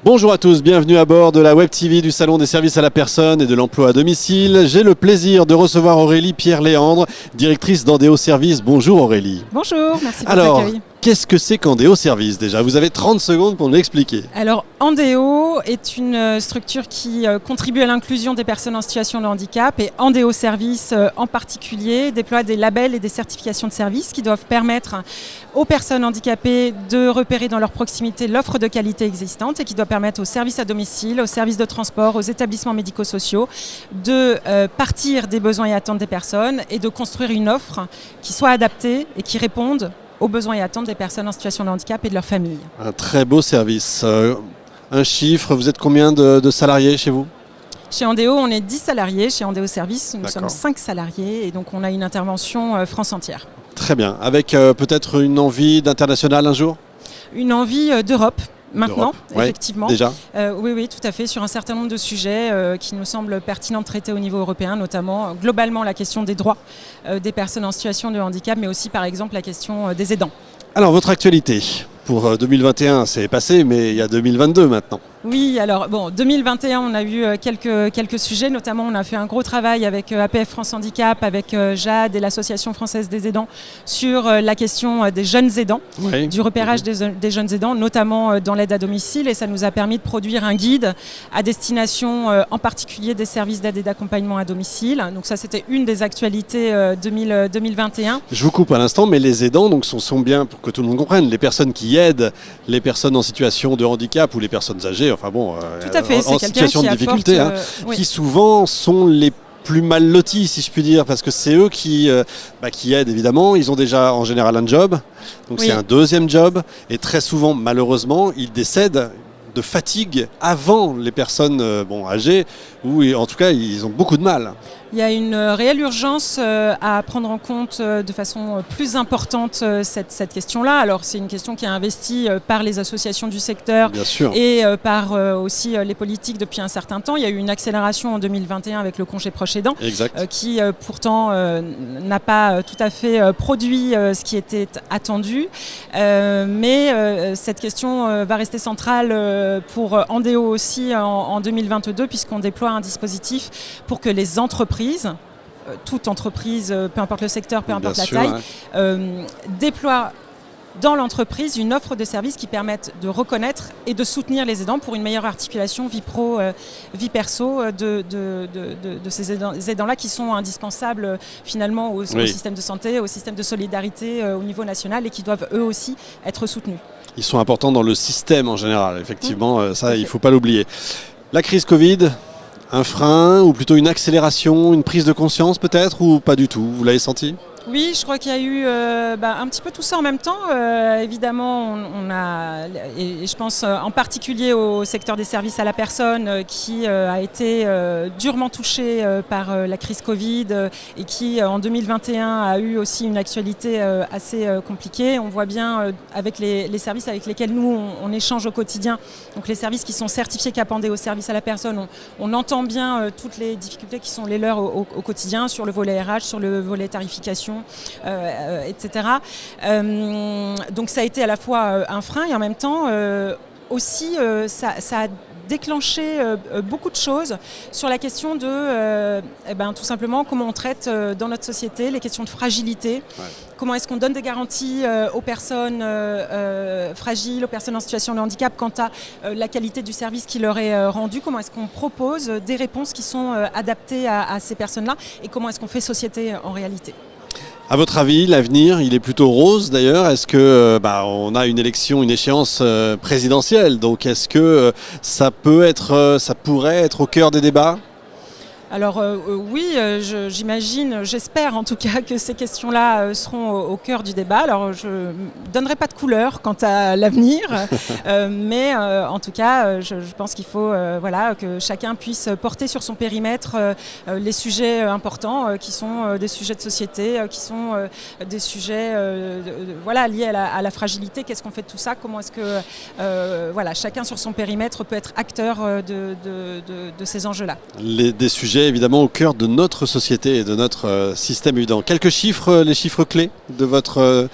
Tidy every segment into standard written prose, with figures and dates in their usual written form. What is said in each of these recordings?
Bonjour à tous, bienvenue à bord de la Web TV du Salon des services à la personne et de l'emploi à domicile. J'ai le plaisir de recevoir Aurélie Pierre-Léandre, directrice d'Andéo Service. Bonjour Aurélie. Bonjour, merci pour Alors, l'accueil. qu'est-ce que c'est qu'Andéo Service déjà? Vous avez 30 secondes pour nous l'expliquer. Alors, Andéo est une structure qui contribue à l'inclusion des personnes en situation de handicap et Andéo Service en particulier déploie des labels et des certifications de services qui doivent permettre aux personnes handicapées de repérer dans leur proximité l'offre de qualité existante et qui doit permettre aux services à domicile, aux services de transport, aux établissements médico-sociaux de partir des besoins et attentes des personnes et de construire une offre qui soit adaptée et qui réponde aux besoins et attentes des personnes en situation de handicap et de leur famille. Un très beau service. Un chiffre, vous êtes combien de salariés chez vous? Chez Andéo, on est 10 salariés. Chez Andéo Service, nous D'accord. sommes 5 salariés et donc on a une intervention France entière. Très bien. Avec peut-être une envie d'international un jour? Une envie d'Europe. Maintenant, D'Europe, ouais, effectivement. déjà. Oui, tout à fait, sur un certain nombre de sujets qui nous semblent pertinents de traiter au niveau européen, notamment globalement la question des droits des personnes en situation de handicap, mais aussi par exemple la question des aidants. Alors, votre actualité pour 2021, c'est passé, mais il y a 2022 maintenant. Oui, alors bon, 2021, on a eu quelques sujets, notamment on a fait un gros travail avec APF France Handicap, avec Jade et l'Association française des aidants sur la question des jeunes aidants, Oui. du repérage des jeunes aidants, notamment dans l'aide à domicile, et ça nous a permis de produire un guide à destination en particulier des services d'aide et d'accompagnement à domicile. Donc ça, c'était une des actualités 2021. Je vous coupe à l'instant, mais les aidants donc, sont bien, pour que tout le monde comprenne, les personnes qui aident les personnes en situation de handicap ou les personnes âgées, enfin bon, Tout à fait, c'est en quelqu'un situation qui de difficulté, apporte, oui. qui souvent sont les plus mal lotis, si je puis dire, parce que c'est eux qui aident évidemment. Ils ont déjà en général un job, donc Oui. c'est un deuxième job, et très souvent, malheureusement, ils décèdent de fatigue avant les personnes âgées, ou en tout cas, ils ont beaucoup de mal. Il y a une réelle urgence à prendre en compte de façon plus importante cette question-là. Alors c'est une question qui est investie par les associations du secteur Bien sûr. et par aussi les politiques depuis un certain temps. Il y a eu une accélération en 2021 avec le congé proche aidant Exact. qui pourtant n'a pas tout à fait produit ce qui était attendu. Mais cette question va rester centrale pour Andéo aussi en 2022 puisqu'on déploie un dispositif pour que les entreprises, toute entreprise, peu importe le secteur, peu importe la taille, déploie dans l'entreprise une offre de services qui permettent de reconnaître et de soutenir les aidants pour une meilleure articulation vie pro, vie perso de ces aidants-là qui sont indispensables finalement au système de santé, au système de solidarité au niveau national et qui doivent eux aussi être soutenus. Ils sont importants dans le système en général, effectivement, ça il ne faut pas l'oublier. La crise Covid, un frein ou plutôt une accélération, une prise de conscience peut-être ou pas du tout? Vous l'avez senti? Oui, je crois qu'il y a eu un petit peu tout ça en même temps. Évidemment, on a, et je pense en particulier au secteur des services à la personne qui a été durement touché par la crise Covid et qui en 2021 a eu aussi une actualité assez compliquée. On voit bien avec les services avec lesquels nous on échange au quotidien, donc les services qui sont certifiés CAP Andéo Services à la personne, on entend bien toutes les difficultés qui sont les leurs au quotidien sur le volet RH, sur le volet tarification. Etc. Donc ça a été à la fois un frein et en même temps aussi ça a déclenché beaucoup de choses sur la question de tout simplement comment on traite dans notre société les questions de fragilité. Ouais. Comment est-ce qu'on donne des garanties aux personnes fragiles, aux personnes en situation de handicap quant à la qualité du service qui leur est rendu? Comment est-ce qu'on propose des réponses qui sont adaptées à ces personnes-là? Et comment est-ce qu'on fait société en réalité? À votre avis, l'avenir, il est plutôt rose d'ailleurs. Est-ce que on a une élection, une échéance présidentielle? Donc est-ce que ça pourrait être au cœur des débats? Alors oui, j'imagine, j'espère en tout cas que ces questions-là seront au cœur du débat. Alors je ne donnerai pas de couleur quant à l'avenir, mais en tout cas je pense qu'il faut que chacun puisse porter sur son périmètre les sujets importants qui sont des sujets de société, qui sont des sujets liés à la fragilité. Qu'est-ce qu'on fait de tout ça? Comment est-ce que chacun sur son périmètre peut être acteur de ces enjeux-là? Des sujets sujet évidemment au cœur de notre société et de notre système évident. Quelques chiffres, les chiffres clés de votre domaine.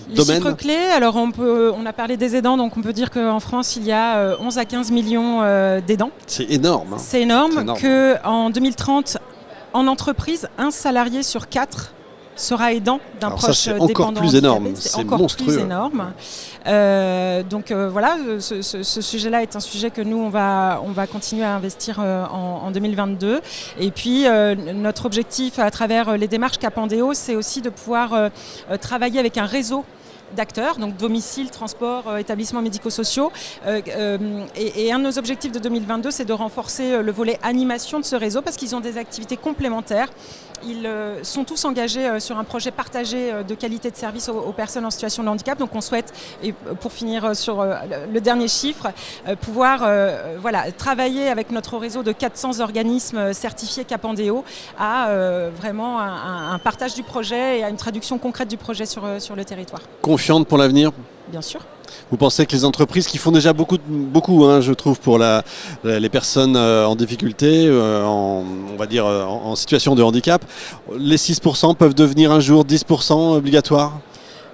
Les chiffres clés, alors on a parlé des aidants, donc on peut dire qu'en France il y a 11 à 15 millions d'aidants. C'est énorme. C'est énorme, qu'en 2030, en entreprise, un salarié sur 4 sera aidant d'un proche dépendant. C'est encore plus énorme, c'est monstrueux. Plus énorme. Voilà, ce sujet-là est un sujet que nous on va continuer à investir en 2022. Et puis notre objectif à travers les démarches Capandéo, c'est aussi de pouvoir travailler avec un réseau d'acteurs, donc domicile, transport, établissements médico-sociaux. Et un de nos objectifs de 2022, c'est de renforcer le volet animation de ce réseau parce qu'ils ont des activités complémentaires. Ils sont tous engagés sur un projet partagé de qualité de service aux personnes en situation de handicap. Donc on souhaite, et pour finir sur le dernier chiffre, pouvoir travailler avec notre réseau de 400 organismes certifiés Capandéo à vraiment un partage du projet et à une traduction concrète du projet sur le territoire. Confiante pour l'avenir ? Bien sûr. Vous pensez que les entreprises qui font déjà beaucoup je trouve, pour les personnes en difficulté, on va dire en situation de handicap, les 6% peuvent devenir un jour 10% obligatoires ?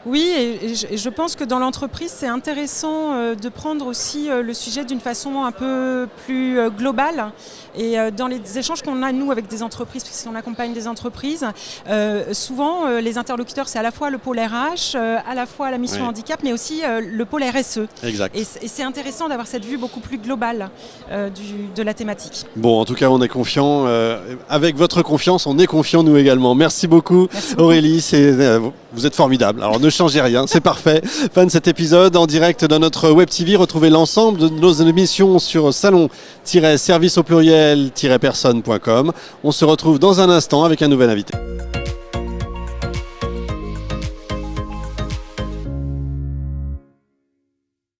Oui, et je pense que dans l'entreprise, c'est intéressant de prendre aussi le sujet d'une façon un peu plus globale. Et dans les échanges qu'on a, nous, avec des entreprises, puisqu'on accompagne des entreprises, souvent, les interlocuteurs, c'est à la fois le pôle RH, à la fois la mission handicap, mais aussi le pôle RSE. Exact. Et c'est intéressant d'avoir cette vue beaucoup plus globale de la thématique. Bon, en tout cas, on est confiant. Avec votre confiance, on est confiant, nous également. Merci beaucoup, Aurélie. Vous êtes formidable. Alors, ne changez rien, c'est parfait. Fin de cet épisode en direct dans notre Web TV. Retrouvez l'ensemble de nos émissions sur salon-service au pluriel-personne.com. On se retrouve dans un instant avec un nouvel invité.